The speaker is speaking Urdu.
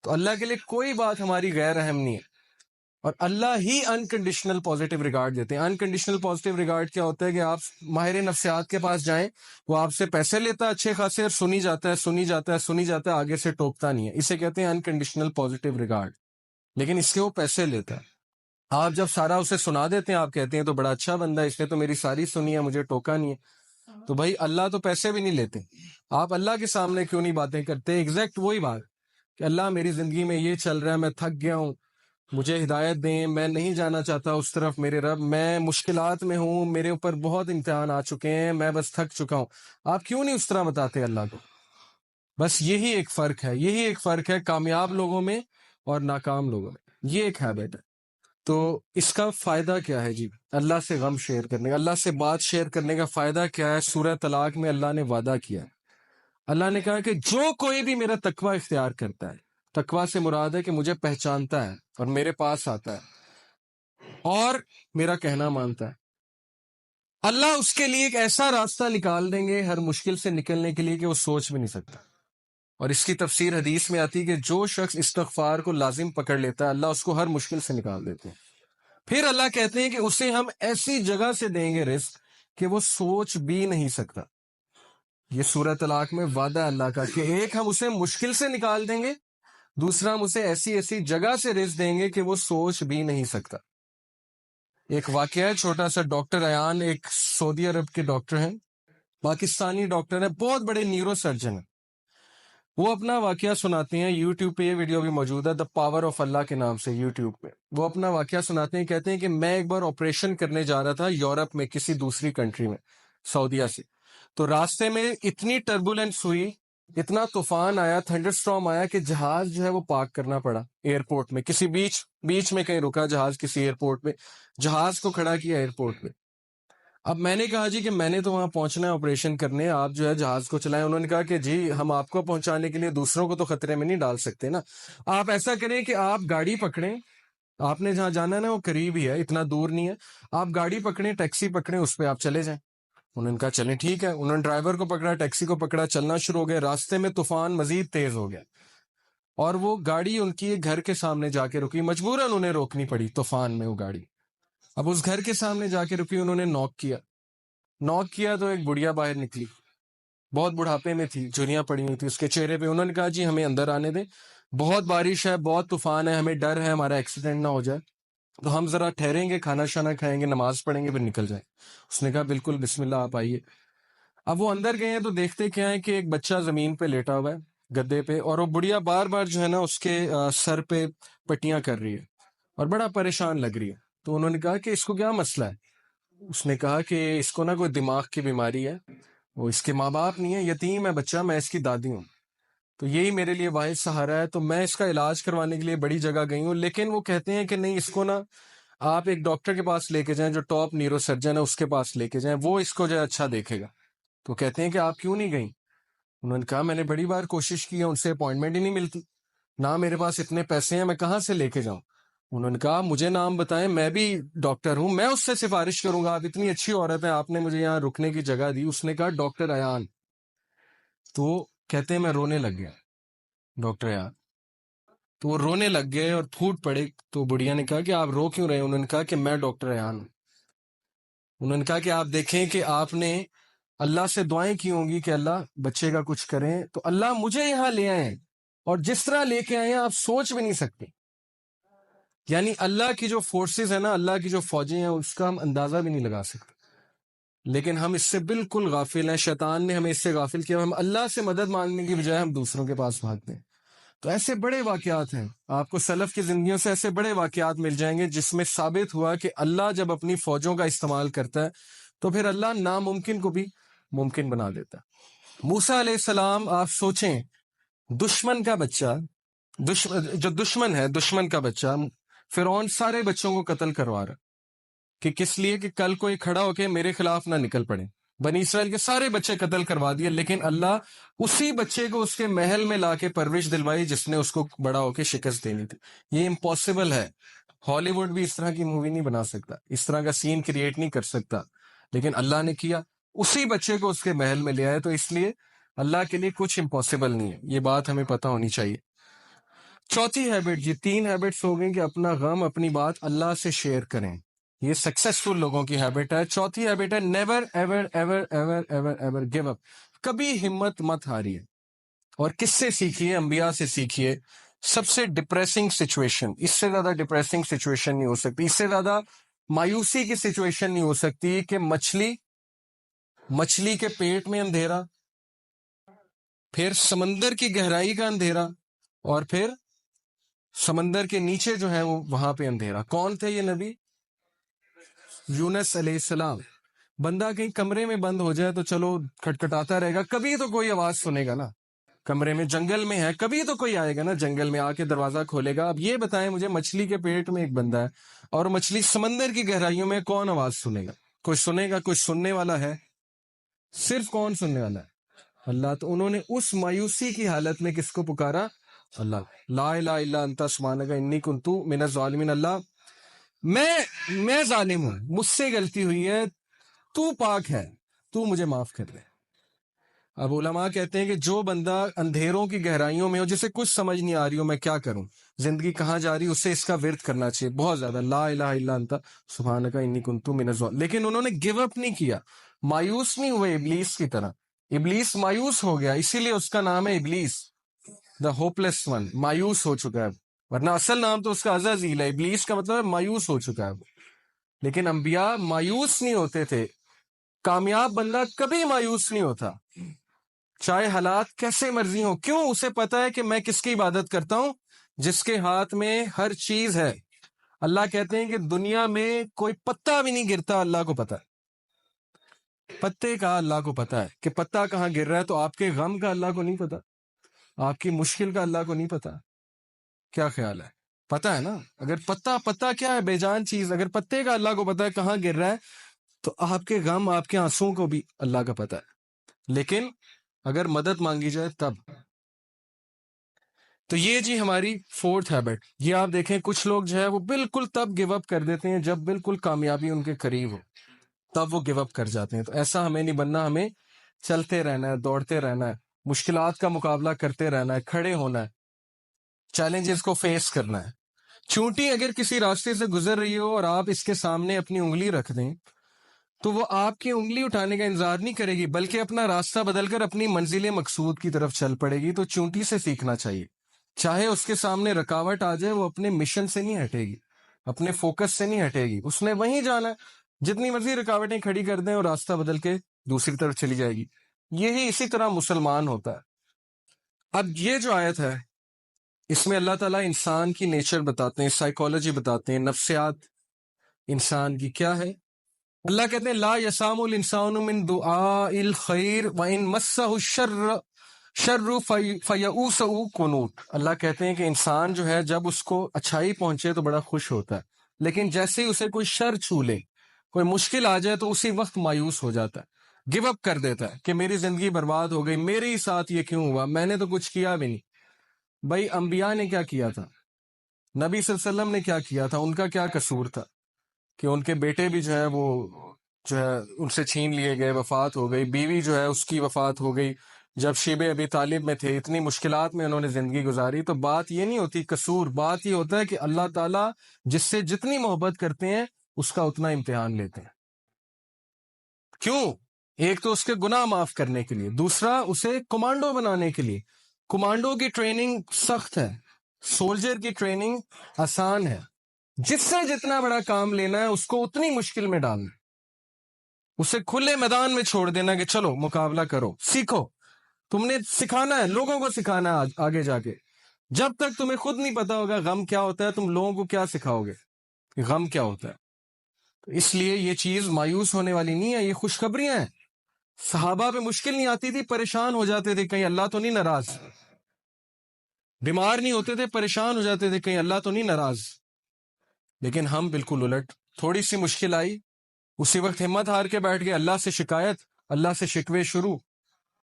تو اللہ کے لیے کوئی بات ہماری غیر اہم نہیں ہے، اور اللہ ہی انکنڈیشنل پازیٹیو ریگارڈ دیتے ہیں۔ انکنڈیشنل پازیٹیو ریگارڈ کیا ہوتا ہے کہ آپ ماہر نفسیات کے پاس جائیں، وہ آپ سے پیسے لیتا ہے اچھے خاصے، اور سنی جاتا ہے، آگے سے ٹوکتا نہیں ہے، اسے کہتے ہیں انکنڈیشنل پازیٹیو ریگارڈ، لیکن اس کے وہ پیسے لیتا ہے۔ آپ جب سارا اسے سنا دیتے ہیں، آپ کہتے ہیں تو بڑا اچھا بندہ ہے، اس نے تو میری ساری سنی ہے، مجھے ٹوکا نہیں ہے۔ تو بھائی اللہ تو پیسے بھی نہیں لیتے، آپ اللہ کے سامنے کیوں نہیں باتیں کرتے؟ ایگزیکٹ وہی بات کہ اللہ میری زندگی میں یہ چل رہا ہے، میں تھک گیا ہوں، مجھے ہدایت دیں، میں نہیں جانا چاہتا اس طرف میرے رب، میں مشکلات میں ہوں، میرے اوپر بہت امتحان آ چکے ہیں، میں بس تھک چکا ہوں۔ آپ کیوں نہیں اس طرح بتاتے اللہ کو؟ بس یہی ایک فرق ہے کامیاب لوگوں میں اور ناکام لوگوں میں، یہ ایک ہیبٹ ہے۔ تو اس کا فائدہ کیا ہے جی؟ اللہ سے غم شیئر کرنے کا، اللہ سے بات شیئر کرنے کا فائدہ کیا ہے؟ سورہ طلاق میں اللہ نے وعدہ کیا ہے، اللہ نے کہا کہ جو کوئی بھی میرا تقوی اختیار کرتا ہے، تقوی سے مراد ہے کہ مجھے پہچانتا ہے اور میرے پاس آتا ہے اور میرا کہنا مانتا ہے، اللہ اس کے لیے ایک ایسا راستہ نکال دیں گے ہر مشکل سے نکلنے کے لیے کہ وہ سوچ بھی نہیں سکتا۔ اور اس کی تفسیر حدیث میں آتی ہے کہ جو شخص استغفار کو لازم پکڑ لیتا ہے، اللہ اس کو ہر مشکل سے نکال دیتے ہیں۔ پھر اللہ کہتے ہیں کہ اسے ہم ایسی جگہ سے دیں گے رزق کہ وہ سوچ بھی نہیں سکتا۔ یہ سورہ طلاق میں وعدہ اللہ کا کہ ایک ہم اسے مشکل سے نکال دیں گے، دوسرا ہم اسے ایسی ایسی جگہ سے رزق دیں گے کہ وہ سوچ بھی نہیں سکتا۔ ایک واقعہ ہے چھوٹا سا، ڈاکٹر ایان ایک سعودی عرب کے ڈاکٹر ہیں، پاکستانی ڈاکٹر ہیں، بہت بڑے نیورو سرجن ہیں۔ وہ اپنا واقعہ سناتے ہیں، یوٹیوب پہ یہ ویڈیو بھی موجود ہے، دا پاور آف اللہ کے نام سے یوٹیوب پہ۔ وہ اپنا واقعہ سناتے ہیں، کہتے ہیں کہ میں ایک بار آپریشن کرنے جا رہا تھا یورپ میں، کسی دوسری کنٹری میں، سعودیہ سے۔ تو راستے میں اتنی ٹربولنس ہوئی، اتنا طوفان آیا، تھنڈر سٹارم آیا کہ جہاز جو ہے وہ پارک کرنا پڑا ایئرپورٹ میں، کسی بیچ میں کہیں رکا جہاز، کسی ایئرپورٹ میں جہاز کو کھڑا کیا ایئرپورٹ پہ۔ اب میں نے کہا جی کہ میں نے تو وہاں پہنچنا ہے آپریشن کرنے، آپ جو ہے جہاز کو چلائیں۔ انہوں نے کہا کہ جی ہم آپ کو پہنچانے کے لیے دوسروں کو تو خطرے میں نہیں ڈال سکتے نا، آپ ایسا کریں کہ آپ گاڑی پکڑیں، آپ نے جہاں جانا ہے نا وہ قریب ہی ہے، اتنا دور نہیں ہے، آپ گاڑی پکڑیں، ٹیکسی پکڑیں، اس پہ آپ چلے جائیں۔ انہوں نے کہا چلیں ٹھیک ہے۔ انہوں نے ڈرائیور کو پکڑا، ٹیکسی کو پکڑا، چلنا شروع ہو گئے۔ راستے میں طوفان مزید تیز ہو گیا اور وہ گاڑی ان کی ایک گھر کے سامنے جا کے رکی، مجبوراً انہیں روکنی پڑی طوفان میں وہ گاڑی۔ اب اس گھر کے سامنے جا کے رکی، انہوں نے نوک کیا تو ایک بڑھیا باہر نکلی، بہت بڑھاپے میں تھی، جھریاں پڑی ہوئی تھی اس کے چہرے پہ۔ انہوں نے کہا جی ہمیں اندر آنے دیں، بہت بارش ہے، بہت طوفان ہے، ہمیں ڈر ہے ہمارا ایکسیڈنٹ نہ ہو جائے، تو ہم ذرا ٹھہریں گے، کھانا شانا کھائیں گے، نماز پڑھیں گے، پھر نکل جائیں۔ اس نے کہا بالکل، بسم اللہ، آپ آئیے۔ اب وہ اندر گئے ہیں تو دیکھتے کیا ہے کہ ایک بچہ زمین پہ لیٹا ہوا ہے گدے پہ، اور وہ بڑھیا بار بار جو ہے نا اس کے سر پہ پٹیاں کر رہی ہے اور بڑا پریشان لگ رہی ہے۔ تو انہوں نے کہا کہ اس کو کیا مسئلہ ہے؟ اس نے کہا کہ اس کو نا کوئی دماغ کی بیماری ہے، وہ اس کے ماں باپ نہیں ہے، یتیم ہے بچہ، میں اس کی دادی ہوں، تو یہی میرے لیے واحد سہارا ہے، تو میں اس کا علاج کروانے کے لیے بڑی جگہ گئی ہوں، لیکن وہ کہتے ہیں کہ نہیں، اس کو نا آپ ایک ڈاکٹر کے پاس لے کے جائیں جو ٹاپ نیورو سرجن ہے، اس کے پاس لے کے جائیں، وہ اس کو جو ہے اچھا دیکھے گا۔ تو کہتے ہیں کہ آپ کیوں نہیں گئیں؟ انہوں نے کہا میں نے بڑی بار کوشش کی ہے، ان سے اپوائنٹمنٹ ہی نہیں ملتی، نہ میرے پاس اتنے پیسے ہیں، میں کہاں سے لے کے جاؤں؟ انہوں نے کہا مجھے نام بتائیں، میں بھی ڈاکٹر ہوں، میں اس سے سفارش کروں گا، آپ اتنی اچھی عورت ہیں، آپ نے مجھے یہاں رکنے کی جگہ دی۔ اس نے کہا ڈاکٹر ایان۔ تو کہتے ہیں میں رونے لگ گیا، ڈاکٹر ایان۔ تو وہ رونے لگ گئے اور پھوٹ پڑے۔ تو بڑھیا نے کہا کہ آپ رو کیوں رہے؟ انہوں نے کہا کہ میں ڈاکٹر ایان ہوں۔ انہوں نے کہا کہ آپ دیکھیں کہ آپ نے اللہ سے دعائیں کی ہوں گی کہ اللہ بچے کا کچھ کریں، تو اللہ مجھے یہاں لے آئے ہیں، اور جس طرح لے کے آئے ہیں آپ سوچ بھی نہیں سکتے۔ یعنی اللہ کی جو فورسز ہیں نا، اللہ کی جو فوجیں ہیں، اس کا ہم اندازہ بھی نہیں لگا سکتے، لیکن ہم اس سے بالکل غافل ہیں، شیطان نے ہمیں اس سے غافل کیا، ہم اللہ سے مدد مانگنے کی بجائے ہم دوسروں کے پاس بھاگتے ہیں۔ تو ایسے بڑے واقعات ہیں، آپ کو سلف کی زندگیوں سے ایسے بڑے واقعات مل جائیں گے جس میں ثابت ہوا کہ اللہ جب اپنی فوجوں کا استعمال کرتا ہے تو پھر اللہ ناممکن کو بھی ممکن بنا دیتا ہے۔ موسیٰ علیہ السلام، آپ سوچیں، دشمن کا بچہ، جو دشمن ہے، دشمن کا بچہ، فرعون سارے بچوں کو قتل کروا رہا کہ کس لیے کہ کل کوئی کھڑا ہو کے میرے خلاف نہ نکل پڑے۔ بنی اسرائیل کے سارے بچے قتل کروا دیے، لیکن اللہ اسی بچے کو اس کے محل میں لا کے پرورش دلوائی جس نے اس کو بڑا ہو کے شکست دینی تھی۔ یہ امپاسبل ہے، ہالی ووڈ بھی اس طرح کی مووی نہیں بنا سکتا، اس طرح کا سین کریٹ نہیں کر سکتا، لیکن اللہ نے کیا، اسی بچے کو اس کے محل میں لے آئے۔ تو اس لیے اللہ کے لیے کچھ امپاسبل نہیں ہے، یہ بات ہمیں پتہ ہونی چاہیے۔ چوتھی ہیبٹ جی، 3 ہیبٹس ہو گئی کہ اپنا غم اپنی بات اللہ سے شیئر کریں، یہ سکسیسفل لوگوں کی ہیبٹ ہے۔ چوتھی ہیبٹ ہے never ever ever ever ever ever give up, کبھی ہمت مت ہاریے۔ اور کس سے سیکھیے؟ انبیاء سے سیکھیے۔ سب سے ڈپریسنگ سچویشن، اس سے زیادہ ڈپریسنگ سچویشن نہیں ہو سکتی، اس سے زیادہ مایوسی کی سچویشن نہیں ہو سکتی کہ مچھلی کے پیٹ میں اندھیرا، پھر سمندر کی گہرائی کا اندھیرا، اور پھر سمندر کے نیچے جو ہے وہ وہاں پہ اندھیرا۔ کون تھے یہ نبی؟ یونس علیہ السلام۔ بندہ کہیں کمرے میں بند ہو جائے تو چلو کھٹکھٹاتا رہے گا، کبھی تو کوئی آواز سنے گا نا۔ کمرے میں، جنگل میں ہے، کبھی تو کوئی آئے گا نا جنگل میں، آ کے دروازہ کھولے گا۔ اب یہ بتائیں مجھے، مچھلی کے پیٹ میں ایک بندہ ہے اور مچھلی سمندر کی گہرائیوں میں، کون آواز سنے گا؟ کوئی سنے گا؟ کوئی سننے والا ہے؟ صرف کون سننے والا ہے؟ اللہ۔ تو انہوں نے اس مایوسی کی حالت میں کس کو پکارا؟ اللہ۔ لا الہ الا انت سبحانک انی کنت من الظالمین۔ اللہ میں ظالم ہوں، مجھ سے غلطی ہوئی ہے، تو پاک ہے، تو مجھے معاف کر دے۔ اب علماء کہتے ہیں کہ جو بندہ اندھیروں کی گہرائیوں میں ہو، جسے کچھ سمجھ نہیں آ رہی ہو میں کیا کروں، زندگی کہاں جا رہی، اسے اس کا ورد کرنا چاہیے بہت زیادہ، لا الہ الا انت سبحانک انی کنت من الظالمین۔ لیکن انہوں نے گیو اپ نہیں کیا، مایوس نہیں ہوئے ابلیس کی طرح۔ ابلیس مایوس ہو گیا، اسی لیے اس کا نام ہے ابلیس، دا ہوپ لیس ون، مایوس ہو چکا ہے، ورنہ اصل نام تو اس کا عزازیل ہے۔ ابلیس کا مطلب ہے مایوس ہو چکا ہے۔ لیکن انبیاء مایوس نہیں ہوتے تھے۔ کامیاب بندہ کبھی مایوس نہیں ہوتا، چاہے حالات کیسے مرضی ہوں۔ کیوں؟ اسے پتا ہے کہ میں کس کی عبادت کرتا ہوں؟ جس کے ہاتھ میں ہر چیز ہے۔ اللہ کہتے ہیں کہ دنیا میں کوئی پتا بھی نہیں گرتا، اللہ کو پتا ہے۔ پتے کا اللہ کو پتا ہے کہ پتا کہاں گر رہا ہے، تو آپ کے غم کا اللہ کو نہیں پتا، آپ کی مشکل کا اللہ کو نہیں پتا؟ کیا خیال ہے؟ پتا ہے نا؟ اگر پتا کیا ہے؟ بے جان چیز۔ اگر پتے کا اللہ کو پتا ہے کہاں گر رہا ہے، تو آپ کے غم، آپ کے آنسوں کو بھی اللہ کا پتا ہے۔ لیکن اگر مدد مانگی جائے تب۔ تو یہ جی ہماری 4th ہیبٹ۔ یہ آپ دیکھیں کچھ لوگ جو ہے وہ بالکل تب گیو اپ کر دیتے ہیں جب بالکل کامیابی ان کے قریب ہو، تب وہ گیو اپ کر جاتے ہیں۔ تو ایسا ہمیں نہیں بننا، ہمیں چلتے رہنا ہے، دوڑتے رہنا ہے، مشکلات کا مقابلہ کرتے رہنا ہے، کھڑے ہونا ہے، چیلنجز کو فیس کرنا ہے۔ چونٹی اگر کسی راستے سے گزر رہی ہو اور آپ اس کے سامنے اپنی انگلی رکھ دیں، تو وہ آپ کی انگلی اٹھانے کا انتظار نہیں کرے گی، بلکہ اپنا راستہ بدل کر اپنی منزل مقصود کی طرف چل پڑے گی۔ تو چونٹی سے سیکھنا چاہیے، چاہے اس کے سامنے رکاوٹ آ جائے، وہ اپنے مشن سے نہیں ہٹے گی، اپنے فوکس سے نہیں ہٹے گی، اس نے وہیں جانا ہے۔ جتنی مرضی رکاوٹیں کھڑی کر دیں اور راستہ بدل کے دوسری طرف چلی جائے گی۔ یہی اسی طرح مسلمان ہوتا ہے۔ اب یہ جو آیت ہے، اس میں اللہ تعالیٰ انسان کی نیچر بتاتے ہیں، سائیکالوجی بتاتے ہیں، نفسیات انسان کی کیا ہے۔ اللہ کہتے ہیں لا یسام الانسان من دعاء الخیر وان مسہ الشر فیئوس قنوط۔ اللہ کہتے ہیں کہ انسان جو ہے جب اس کو اچھائی پہنچے تو بڑا خوش ہوتا ہے، لیکن جیسے ہی اسے کوئی شر چھو لے، کوئی مشکل آ جائے، تو اسی وقت مایوس ہو جاتا ہے، گیو اپ کر دیتا ہے کہ میری زندگی برباد ہو گئی، میرے ہی ساتھ یہ کیوں ہوا، میں نے تو کچھ کیا بھی نہیں۔ بھائی انبیاء نے کیا کیا تھا؟ نبی صلی اللہ علیہ وسلم نے کیا کیا تھا؟ ان کا کیا قصور تھا کہ ان کے بیٹے بھی جو ہے وہ جو ہے ان سے چھین لیے گئے، وفات ہو گئی، بیوی جو ہے اس کی وفات ہو گئی، جب شیب ابی طالب میں تھے، اتنی مشکلات میں انہوں نے زندگی گزاری۔ تو بات یہ نہیں ہوتی قصور، بات یہ ہوتا ہے کہ اللہ تعالیٰ جس سے جتنی محبت کرتے ہیں اس کا اتنا امتحان لیتے ہیں۔ کیوں؟ ایک تو اس کے گناہ معاف کرنے کے لیے، دوسرا اسے کمانڈو بنانے کے لیے۔ کمانڈو کی ٹریننگ سخت ہے، سولجر کی ٹریننگ آسان ہے۔ جس سے جتنا بڑا کام لینا ہے اس کو اتنی مشکل میں ڈالنا، اسے کھلے میدان میں چھوڑ دینا کہ چلو مقابلہ کرو، سیکھو۔ تم نے سکھانا ہے، لوگوں کو سکھانا ہے آگے جا کے۔ جب تک تمہیں خود نہیں پتا ہوگا غم کیا ہوتا ہے، تم لوگوں کو کیا سکھاؤ گے کہ غم کیا ہوتا ہے؟ تو اس لیے یہ چیز مایوس ہونے والی نہیں ہے، یہ خوشخبریاں ہیں۔ صحابہ پہ مشکل نہیں آتی تھی، پریشان ہو جاتے تھے کہیں اللہ تو نہیں ناراض، بیمار نہیں ہوتے تھے، پریشان ہو جاتے تھے کہیں اللہ تو نہیں ناراض۔ لیکن ہم بالکل الٹ، تھوڑی سی مشکل آئی اسی وقت ہمت ہار کے بیٹھ گئے، اللہ سے شکایت، اللہ سے شکوے شروع،